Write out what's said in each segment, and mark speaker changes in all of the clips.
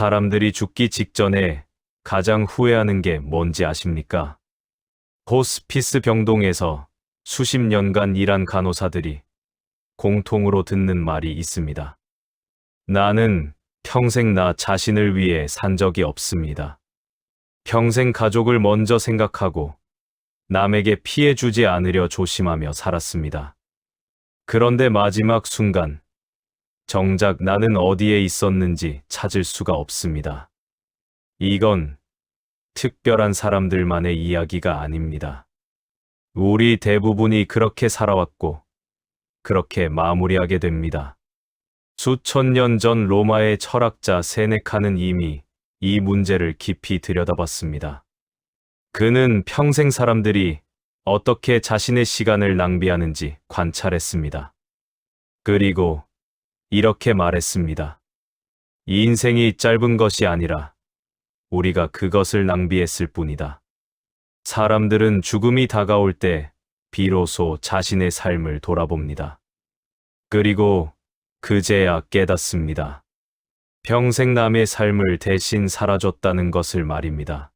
Speaker 1: 사람들이 죽기 직전에 가장 후회하는 게 뭔지 아십니까? 호스피스 병동에서 수십 년간 일한 간호사들이 공통으로 듣는 말이 있습니다. 나는 평생 나 자신을 위해 산 적이 없습니다. 평생 가족을 먼저 생각하고 남에게 피해 주지 않으려 조심하며 살았습니다. 그런데 마지막 순간, 정작 나는 어디에 있었는지 찾을 수가 없습니다. 이건 특별한 사람들만의 이야기가 아닙니다. 우리 대부분이 그렇게 살아왔고, 그렇게 마무리하게 됩니다. 수천 년 전 로마의 철학자 세네카는 이미 이 문제를 깊이 들여다봤습니다. 그는 평생 사람들이 어떻게 자신의 시간을 낭비하는지 관찰했습니다. 그리고 이렇게 말했습니다. 이 인생이 짧은 것이 아니라 우리가 그것을 낭비했을 뿐이다. 사람들은 죽음이 다가올 때 비로소 자신의 삶을 돌아봅니다. 그리고 그제야 깨닫습니다. 평생 남의 삶을 대신 살아줬다는 것을 말입니다.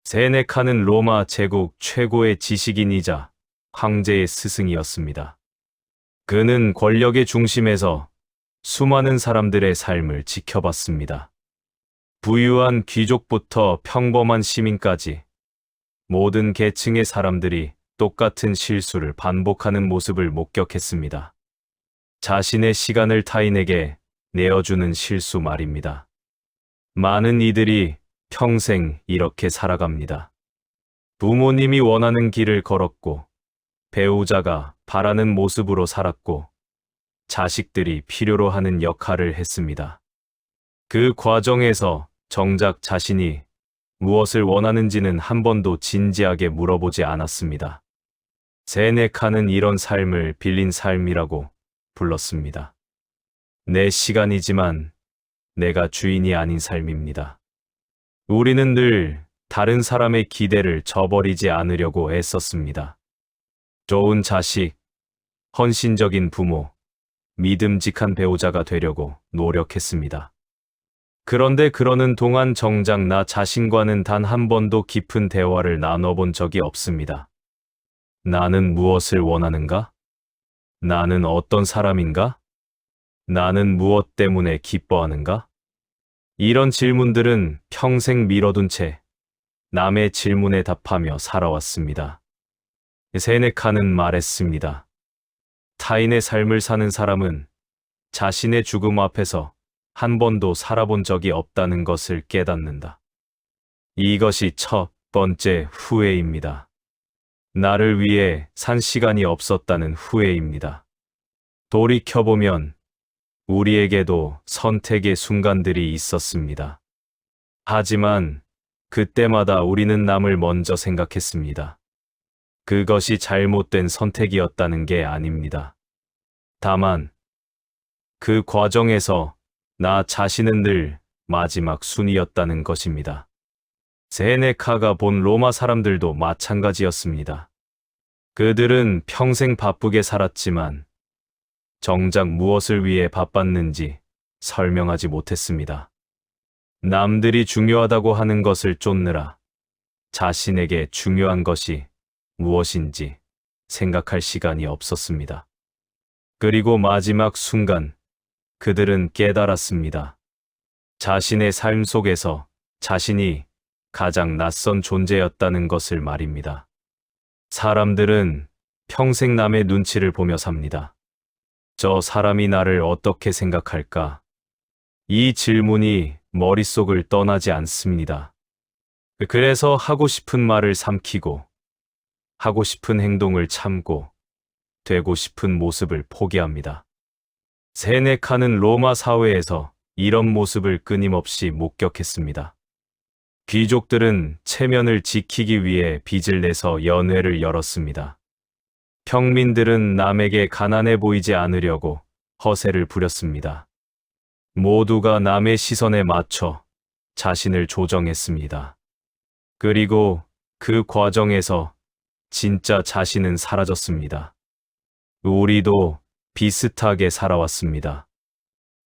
Speaker 1: 세네카는 로마 제국 최고의 지식인이자 황제의 스승이었습니다. 그는 권력의 중심에서 수많은 사람들의 삶을 지켜봤습니다. 부유한 귀족부터 평범한 시민까지 모든 계층의 사람들이 똑같은 실수를 반복하는 모습을 목격했습니다. 자신의 시간을 타인에게 내어주는 실수 말입니다. 많은 이들이 평생 이렇게 살아갑니다. 부모님이 원하는 길을 걸었고, 배우자가 바라는 모습으로 살았고, 자식들이 필요로 하는 역할을 했습니다. 그 과정에서 정작 자신이 무엇을 원하는지는 한 번도 진지하게 물어보지 않았습니다. 세네카는 이런 삶을 빌린 삶이라고 불렀습니다. 내 시간이지만 내가 주인이 아닌 삶입니다. 우리는 늘 다른 사람의 기대를 저버리지 않으려고 애썼습니다. 좋은 자식, 헌신적인 부모, 믿음직한 배우자가 되려고 노력했습니다. 그런데 그러는 동안 정작 나 자신과는 단 한 번도 깊은 대화를 나눠본 적이 없습니다. 나는 무엇을 원하는가? 나는 어떤 사람인가? 나는 무엇 때문에 기뻐하는가? 이런 질문들은 평생 미뤄둔 채 남의 질문에 답하며 살아왔습니다. 세네카는 말했습니다. 타인의 삶을 사는 사람은 자신의 죽음 앞에서 한 번도 살아본 적이 없다는 것을 깨닫는다. 이것이 첫 번째 후회입니다. 나를 위해 산 시간이 없었다는 후회입니다. 돌이켜보면 우리에게도 선택의 순간들이 있었습니다. 하지만 그때마다 우리는 남을 먼저 생각했습니다. 그것이 잘못된 선택이었다는 게 아닙니다. 다만 그 과정에서 나 자신은 늘 마지막 순위였다는 것입니다. 세네카가 본 로마 사람들도 마찬가지였습니다. 그들은 평생 바쁘게 살았지만 정작 무엇을 위해 바빴는지 설명하지 못했습니다. 남들이 중요하다고 하는 것을 쫓느라 자신에게 중요한 것이 무엇인지 생각할 시간이 없었습니다. 그리고 마지막 순간 그들은 깨달았습니다. 자신의 삶 속에서 자신이 가장 낯선 존재였다는 것을 말입니다. 사람들은 평생 남의 눈치를 보며 삽니다. 저 사람이 나를 어떻게 생각할까? 이 질문이 머릿속을 떠나지 않습니다. 그래서 하고 싶은 말을 삼키고, 하고 싶은 행동을 참고, 되고 싶은 모습을 포기합니다. 세네카는 로마 사회에서 이런 모습을 끊임없이 목격했습니다. 귀족들은 체면을 지키기 위해 빚을 내서 연회를 열었습니다. 평민들은 남에게 가난해 보이지 않으려고 허세를 부렸습니다. 모두가 남의 시선에 맞춰 자신을 조정했습니다. 그리고 그 과정에서 진짜 자신은 사라졌습니다. 우리도 비슷하게 살아왔습니다.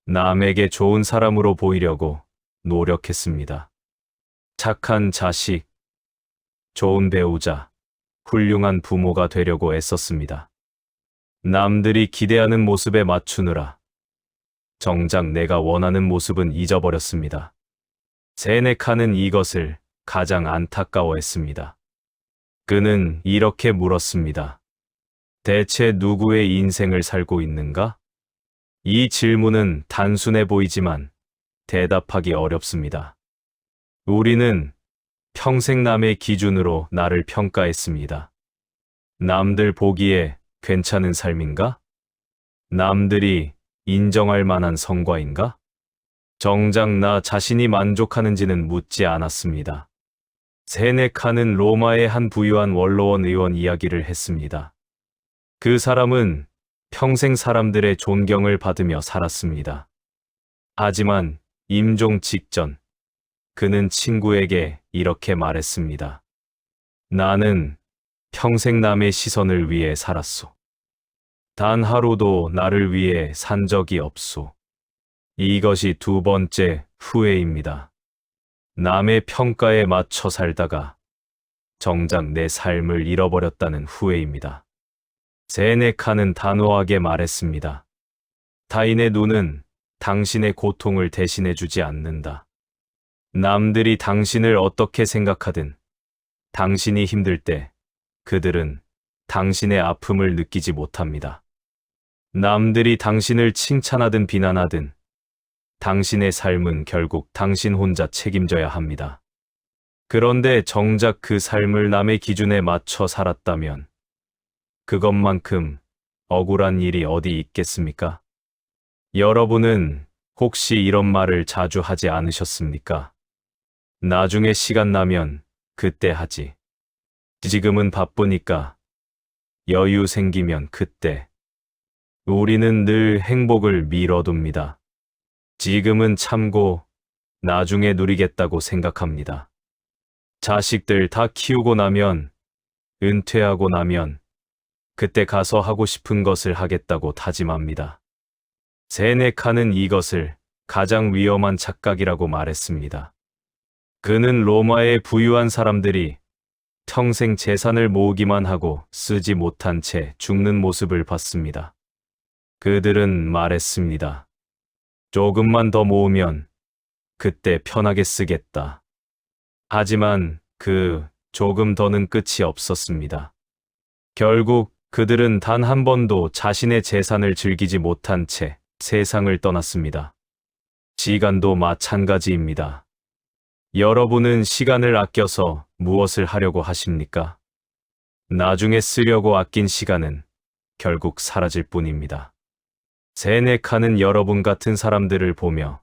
Speaker 1: 남에게 좋은 사람으로 보이려고 노력했습니다. 착한 자식, 좋은 배우자, 훌륭한 부모가 되려고 애썼습니다. 남들이 기대하는 모습에 맞추느라 정작 내가 원하는 모습은 잊어버렸습니다. 세네카는 이것을 가장 안타까워했습니다. 그는 이렇게 물었습니다. 대체 누구의 인생을 살고 있는가? 이 질문은 단순해 보이지만 대답하기 어렵습니다. 우리는 평생 남의 기준으로 나를 평가했습니다. 남들 보기에 괜찮은 삶인가? 남들이 인정할 만한 성과인가? 정작 나 자신이 만족하는지는 묻지 않았습니다. 세네카는 로마의 한 부유한 원로원 의원 이야기를 했습니다. 그 사람은 평생 사람들의 존경을 받으며 살았습니다. 하지만 임종 직전, 그는 친구에게 이렇게 말했습니다. 나는 평생 남의 시선을 위해 살았소. 단 하루도 나를 위해 산 적이 없소. 이것이 두 번째 후회입니다. 남의 평가에 맞춰 살다가 정작 내 삶을 잃어버렸다는 후회입니다. 세네카는 단호하게 말했습니다. 타인의 눈은 당신의 고통을 대신해주지 않는다. 남들이 당신을 어떻게 생각하든 당신이 힘들 때 그들은 당신의 아픔을 느끼지 못합니다. 남들이 당신을 칭찬하든 비난하든 당신의 삶은 결국 당신 혼자 책임져야 합니다. 그런데 정작 그 삶을 남의 기준에 맞춰 살았다면 그것만큼 억울한 일이 어디 있겠습니까? 여러분은 혹시 이런 말을 자주 하지 않으셨습니까? 나중에 시간 나면 그때 하지. 지금은 바쁘니까 여유 생기면 그때. 우리는 늘 행복을 미뤄둡니다. 지금은 참고 나중에 누리겠다고 생각합니다. 자식들 다 키우고 나면, 은퇴하고 나면 그때 가서 하고 싶은 것을 하겠다고 다짐합니다. 세네카는 이것을 가장 위험한 착각이라고 말했습니다. 그는 로마의 부유한 사람들이 평생 재산을 모으기만 하고 쓰지 못한 채 죽는 모습을 봤습니다. 그들은 말했습니다. 조금만 더 모으면 그때 편하게 쓰겠다. 하지만 그 조금 더는 끝이 없었습니다. 결국 그들은 단 한 번도 자신의 재산을 즐기지 못한 채 세상을 떠났습니다. 시간도 마찬가지입니다. 여러분은 시간을 아껴서 무엇을 하려고 하십니까? 나중에 쓰려고 아낀 시간은 결국 사라질 뿐입니다. 세네카는 여러분 같은 사람들을 보며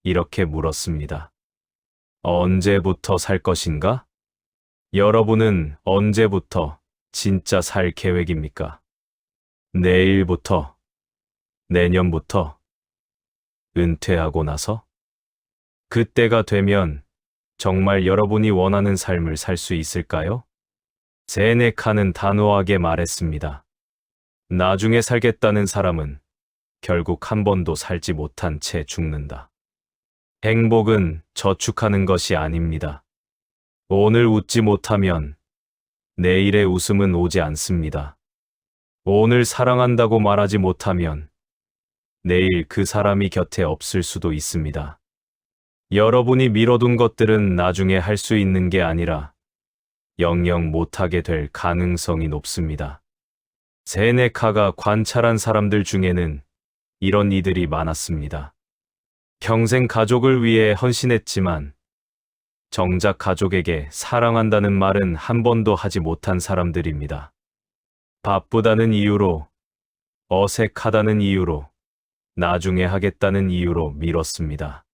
Speaker 1: 이렇게 물었습니다. 언제부터 살 것인가? 여러분은 언제부터 진짜 살 계획입니까? 내일부터? 내년부터? 은퇴하고 나서? 그때가 되면 정말 여러분이 원하는 삶을 살 수 있을까요? 세네카는 단호하게 말했습니다. 나중에 살겠다는 사람은 결국 한 번도 살지 못한 채 죽는다. 행복은 저축하는 것이 아닙니다. 오늘 웃지 못하면 내일의 웃음은 오지 않습니다. 오늘 사랑한다고 말하지 못하면 내일 그 사람이 곁에 없을 수도 있습니다. 여러분이 미뤄둔 것들은 나중에 할 수 있는 게 아니라 영영 못하게 될 가능성이 높습니다. 세네카가 관찰한 사람들 중에는 이런 이들이 많았습니다. 평생 가족을 위해 헌신했지만 정작 가족에게 사랑한다는 말은 한 번도 하지 못한 사람들입니다. 바쁘다는 이유로, 어색하다는 이유로, 나중에 하겠다는 이유로 미뤘습니다.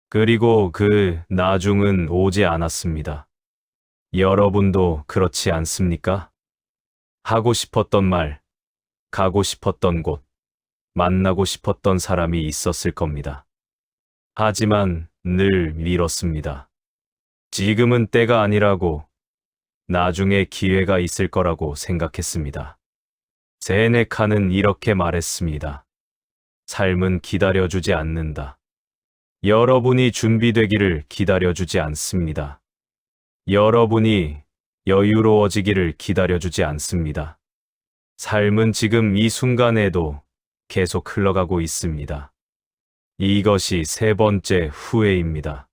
Speaker 1: 그리고 그 나중은 오지 않았습니다. 여러분도 그렇지 않습니까? 하고 싶었던 말, 가고 싶었던 곳, 만나고 싶었던 사람이 있었을 겁니다. 하지만 늘 미뤘습니다. 지금은 때가 아니라고, 나중에 기회가 있을 거라고 생각했습니다. 세네카는 이렇게 말했습니다. 삶은 기다려주지 않는다. 여러분이 준비되기를 기다려주지 않습니다. 여러분이 여유로워지기를 기다려주지 않습니다. 삶은 지금 이 순간에도 계속 흘러가고 있습니다. 이것이 세 번째 후회입니다.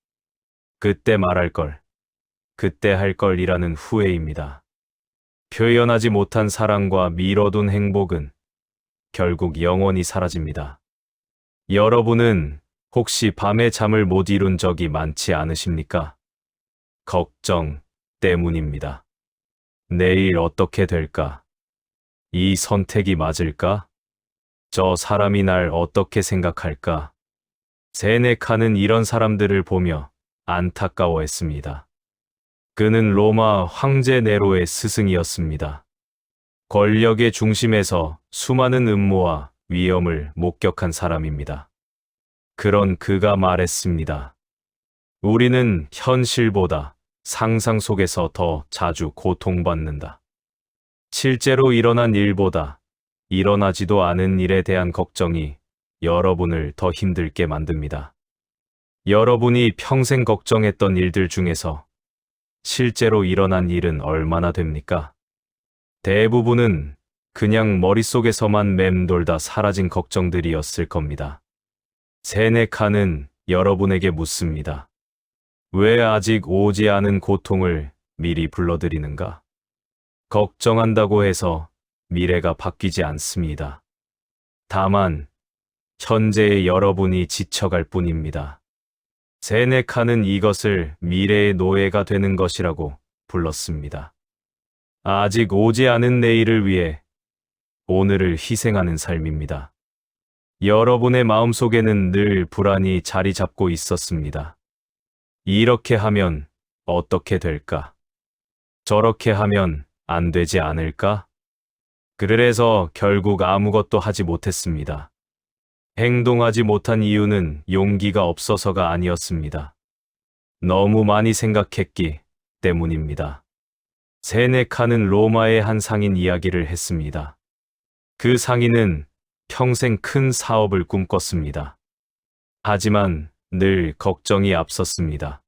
Speaker 1: 그때 말할 걸, 그때 할 걸이라는 후회입니다. 표현하지 못한 사랑과 미뤄둔 행복은 결국 영원히 사라집니다. 여러분은 혹시 밤에 잠을 못 이룬 적이 많지 않으십니까? 걱정 때문입니다. 내일 어떻게 될까? 이 선택이 맞을까? 저 사람이 날 어떻게 생각할까? 세네카는 이런 사람들을 보며 안타까워했습니다. 그는 로마 황제 네로의 스승이었습니다. 권력의 중심에서 수많은 음모와 위험을 목격한 사람입니다. 그런 그가 말했습니다. 우리는 현실보다 상상 속에서 더 자주 고통받는다. 실제로 일어난 일보다 일어나지도 않은 일에 대한 걱정이 여러분을 더 힘들게 만듭니다. 여러분이 평생 걱정했던 일들 중에서 실제로 일어난 일은 얼마나 됩니까? 대부분은 그냥 머릿속에서만 맴돌다 사라진 걱정들이었을 겁니다. 세네카는 여러분에게 묻습니다. 왜 아직 오지 않은 고통을 미리 불러들이는가? 걱정한다고 해서 미래가 바뀌지 않습니다. 다만 현재의 여러분이 지쳐갈 뿐입니다. 세네카는 이것을 미래의 노예가 되는 것이라고 불렀습니다. 아직 오지 않은 내일을 위해 오늘을 희생하는 삶입니다. 여러분의 마음속에는 늘 불안이 자리 잡고 있었습니다. 이렇게 하면 어떻게 될까? 저렇게 하면 안 되지 않을까? 그래서 결국 아무것도 하지 못했습니다. 행동하지 못한 이유는 용기가 없어서가 아니었습니다. 너무 많이 생각했기 때문입니다. 세네카는 로마의 한 상인 이야기를 했습니다. 그 상인은 평생 큰 사업을 꿈꿨습니다. 하지만 늘 걱정이 앞섰습니다.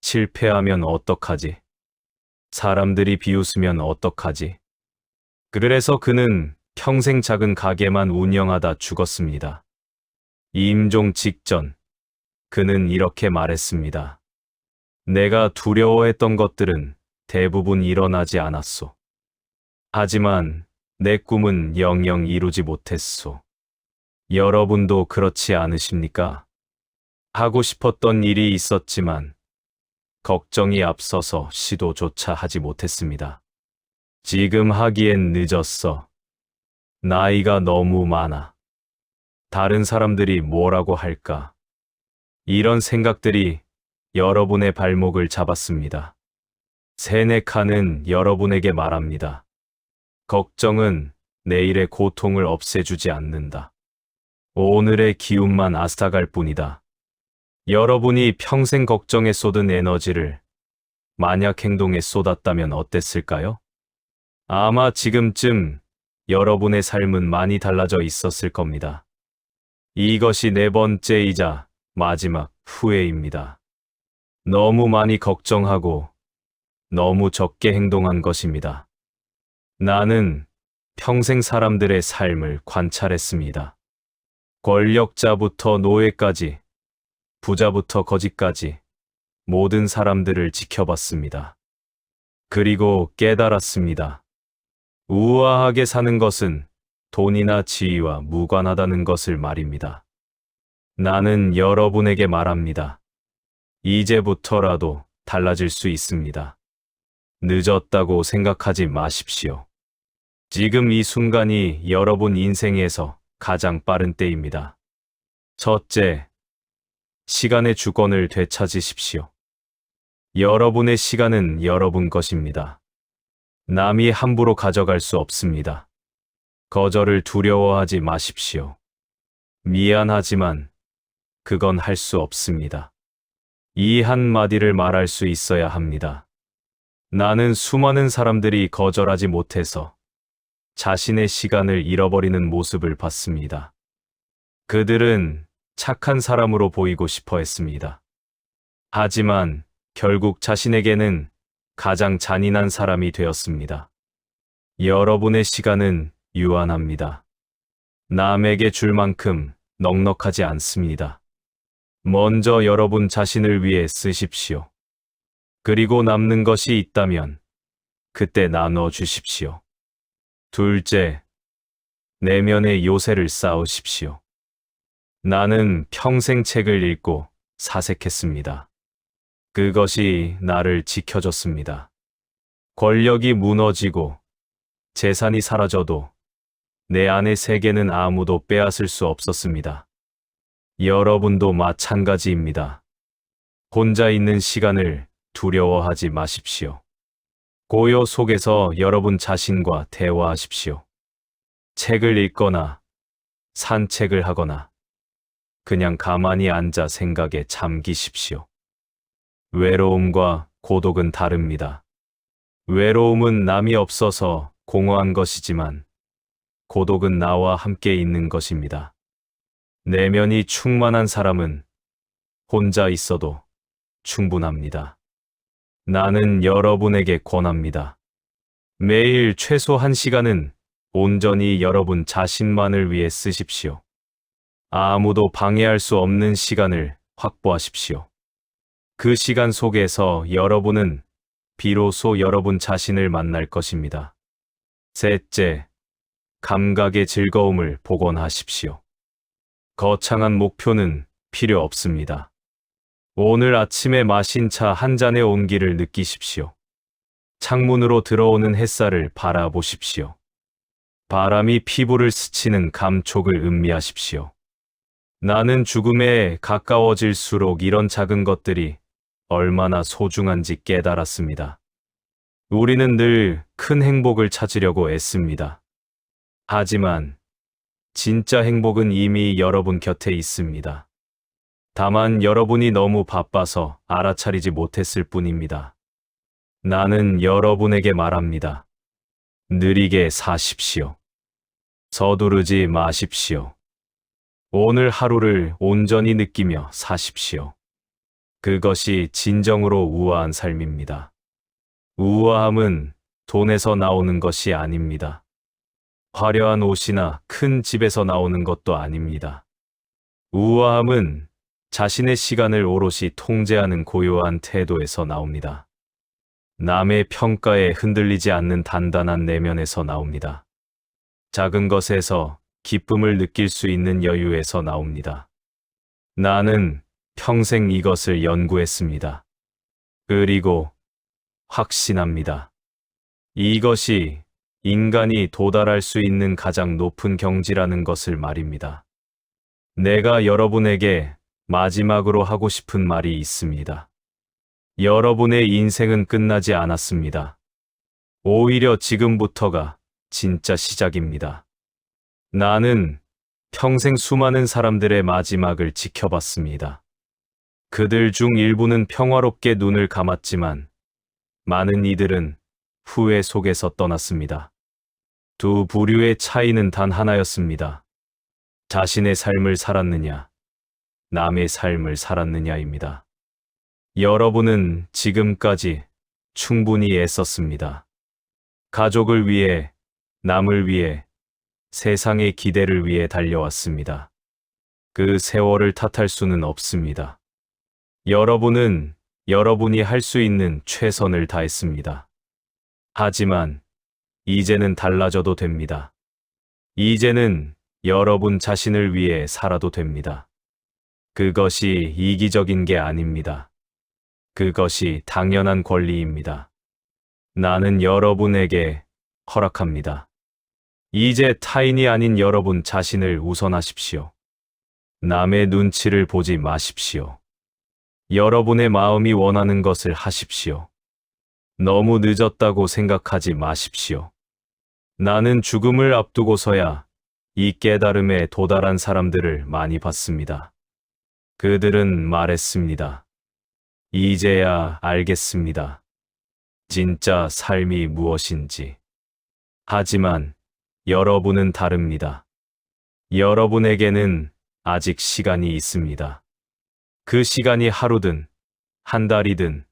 Speaker 1: 실패하면 어떡하지? 사람들이 비웃으면 어떡하지? 그래서 그는 평생 작은 가게만 운영하다 죽었습니다. 임종 직전, 그는 이렇게 말했습니다. 내가 두려워했던 것들은 대부분 일어나지 않았소. 하지만 내 꿈은 영영 이루지 못했소. 여러분도 그렇지 않으십니까? 하고 싶었던 일이 있었지만 걱정이 앞서서 시도조차 하지 못했습니다. 지금 하기엔 늦었어. 나이가 너무 많아. 다른 사람들이 뭐라고 할까? 이런 생각들이 여러분의 발목을 잡았습니다. 세네카는 여러분에게 말합니다. 걱정은 내일의 고통을 없애주지 않는다. 오늘의 기운만 앗아갈 뿐이다. 여러분이 평생 걱정에 쏟은 에너지를 만약 행동에 쏟았다면 어땠을까요? 아마 지금쯤 여러분의 삶은 많이 달라져 있었을 겁니다. 이것이 네 번째이자 마지막 후회입니다. 너무 많이 걱정하고 너무 적게 행동한 것입니다. 나는 평생 사람들의 삶을 관찰했습니다. 권력자부터 노예까지, 부자부터 거지까지 모든 사람들을 지켜봤습니다. 그리고 깨달았습니다. 우아하게 사는 것은 돈이나 지위와 무관하다는 것을 말입니다. 나는 여러분에게 말합니다. 이제부터라도 달라질 수 있습니다. 늦었다고 생각하지 마십시오. 지금 이 순간이 여러분 인생에서 가장 빠른 때입니다. 첫째, 시간의 주권을 되찾으십시오. 여러분의 시간은 여러분 것입니다. 남이 함부로 가져갈 수 없습니다. 거절을 두려워하지 마십시오. 미안하지만 그건 할 수 없습니다. 이 한마디를 말할 수 있어야 합니다. 나는 수많은 사람들이 거절하지 못해서 자신의 시간을 잃어버리는 모습을 봤습니다. 그들은 착한 사람으로 보이고 싶어 했습니다. 하지만 결국 자신에게는 가장 잔인한 사람이 되었습니다. 여러분의 시간은 유한합니다. 남에게 줄 만큼 넉넉하지 않습니다. 먼저 여러분 자신을 위해 쓰십시오. 그리고 남는 것이 있다면 그때 나눠 주십시오. 둘째, 내면의 요새를 쌓으십시오. 나는 평생 책을 읽고 사색했습니다. 그것이 나를 지켜줬습니다. 권력이 무너지고 재산이 사라져도 내 안의 세계는 아무도 빼앗을 수 없었습니다. 여러분도 마찬가지입니다. 혼자 있는 시간을 두려워하지 마십시오. 고요 속에서 여러분 자신과 대화하십시오. 책을 읽거나 산책을 하거나 그냥 가만히 앉아 생각에 잠기십시오. 외로움과 고독은 다릅니다. 외로움은 남이 없어서 공허한 것이지만 고독은 나와 함께 있는 것입니다. 내면이 충만한 사람은 혼자 있어도 충분합니다. 나는 여러분에게 권합니다. 매일 최소 1시간은 온전히 여러분 자신만을 위해 쓰십시오. 아무도 방해할 수 없는 시간을 확보하십시오. 그 시간 속에서 여러분은 비로소 여러분 자신을 만날 것입니다. 셋째, 감각의 즐거움을 복원하십시오. 거창한 목표는 필요 없습니다. 오늘 아침에 마신 차 한 잔의 온기를 느끼십시오. 창문으로 들어오는 햇살을 바라보십시오. 바람이 피부를 스치는 감촉을 음미하십시오. 나는 죽음에 가까워질수록 이런 작은 것들이 얼마나 소중한지 깨달았습니다. 우리는 늘 큰 행복을 찾으려고 애씁니다. 하지만 진짜 행복은 이미 여러분 곁에 있습니다. 다만 여러분이 너무 바빠서 알아차리지 못했을 뿐입니다. 나는 여러분에게 말합니다. 느리게 사십시오. 서두르지 마십시오. 오늘 하루를 온전히 느끼며 사십시오. 그것이 진정으로 우아한 삶입니다. 우아함은 돈에서 나오는 것이 아닙니다. 화려한 옷이나 큰 집에서 나오는 것도 아닙니다. 우아함은 자신의 시간을 오롯이 통제하는 고요한 태도에서 나옵니다. 남의 평가에 흔들리지 않는 단단한 내면에서 나옵니다. 작은 것에서 기쁨을 느낄 수 있는 여유에서 나옵니다. 나는 평생 이것을 연구했습니다. 그리고 확신합니다. 이것이 인간이 도달할 수 있는 가장 높은 경지라는 것을 말입니다. 내가 여러분에게 마지막으로 하고 싶은 말이 있습니다. 여러분의 인생은 끝나지 않았습니다. 오히려 지금부터가 진짜 시작입니다. 나는 평생 수많은 사람들의 마지막을 지켜봤습니다. 그들 중 일부는 평화롭게 눈을 감았지만 많은 이들은 후회 속에서 떠났습니다. 두 부류의 차이는 단 하나였습니다. 자신의 삶을 살았느냐, 남의 삶을 살았느냐입니다. 여러분은 지금까지 충분히 애썼습니다. 가족을 위해, 남을 위해, 세상의 기대를 위해 달려왔습니다. 그 세월을 탓할 수는 없습니다. 여러분은 여러분이 할 수 있는 최선을 다했습니다. 하지만 이제는 달라져도 됩니다. 이제는 여러분 자신을 위해 살아도 됩니다. 그것이 이기적인 게 아닙니다. 그것이 당연한 권리입니다. 나는 여러분에게 허락합니다. 이제 타인이 아닌 여러분 자신을 우선하십시오. 남의 눈치를 보지 마십시오. 여러분의 마음이 원하는 것을 하십시오. 너무 늦었다고 생각하지 마십시오. 나는 죽음을 앞두고서야 이 깨달음에 도달한 사람들을 많이 봤습니다. 그들은 말했습니다. 이제야 알겠습니다. 진짜 삶이 무엇인지. 하지만 여러분은 다릅니다. 여러분에게는 아직 시간이 있습니다. 그 시간이 하루든, 한 달이든,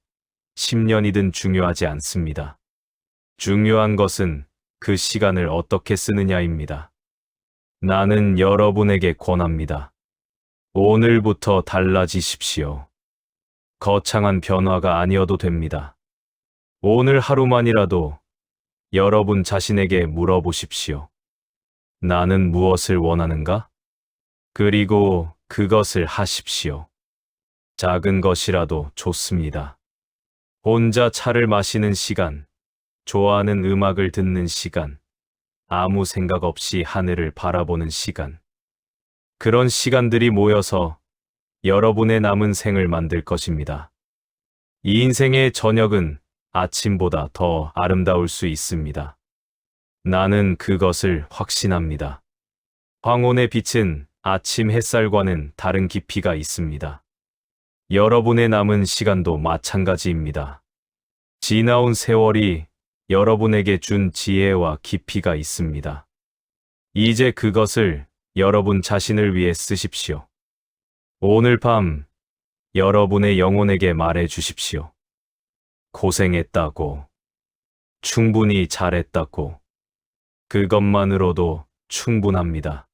Speaker 1: 10년이든 중요하지 않습니다. 중요한 것은 그 시간을 어떻게 쓰느냐입니다. 나는 여러분에게 권합니다. 오늘부터 달라지십시오. 거창한 변화가 아니어도 됩니다. 오늘 하루만이라도 여러분 자신에게 물어보십시오. 나는 무엇을 원하는가? 그리고 그것을 하십시오. 작은 것이라도 좋습니다. 혼자 차를 마시는 시간, 좋아하는 음악을 듣는 시간, 아무 생각 없이 하늘을 바라보는 시간. 그런 시간들이 모여서 여러분의 남은 생을 만들 것입니다. 이 인생의 저녁은 아침보다 더 아름다울 수 있습니다. 나는 그것을 확신합니다. 황혼의 빛은 아침 햇살과는 다른 깊이가 있습니다. 여러분의 남은 시간도 마찬가지입니다. 지나온 세월이 여러분에게 준 지혜와 깊이가 있습니다. 이제 그것을 여러분 자신을 위해 쓰십시오. 오늘 밤 여러분의 영혼에게 말해 주십시오. 고생했다고, 충분히 잘했다고, 그것만으로도 충분합니다.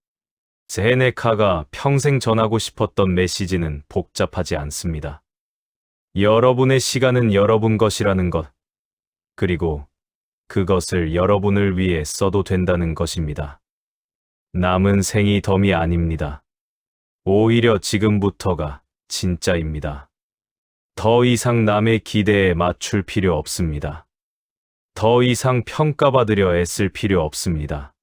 Speaker 1: 세네카가 평생 전하고 싶었던 메시지는 복잡하지 않습니다. 여러분의 시간은 여러분 것이라는 것, 그리고 그것을 여러분을 위해 써도 된다는 것입니다. 남은 생이 덤이 아닙니다. 오히려 지금부터가 진짜입니다. 더 이상 남의 기대에 맞출 필요 없습니다. 더 이상 평가받으려 애쓸 필요 없습니다.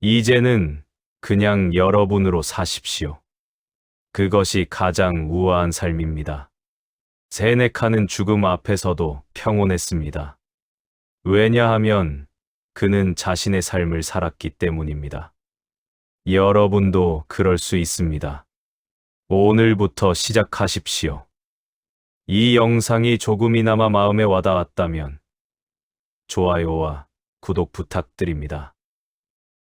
Speaker 1: 이제는 그냥 여러분으로 사십시오. 그것이 가장 우아한 삶입니다. 세네카는 죽음 앞에서도 평온했습니다. 왜냐하면 그는 자신의 삶을 살았기 때문입니다. 여러분도 그럴 수 있습니다. 오늘부터 시작하십시오. 이 영상이 조금이나마 마음에 와닿았다면 좋아요와 구독 부탁드립니다.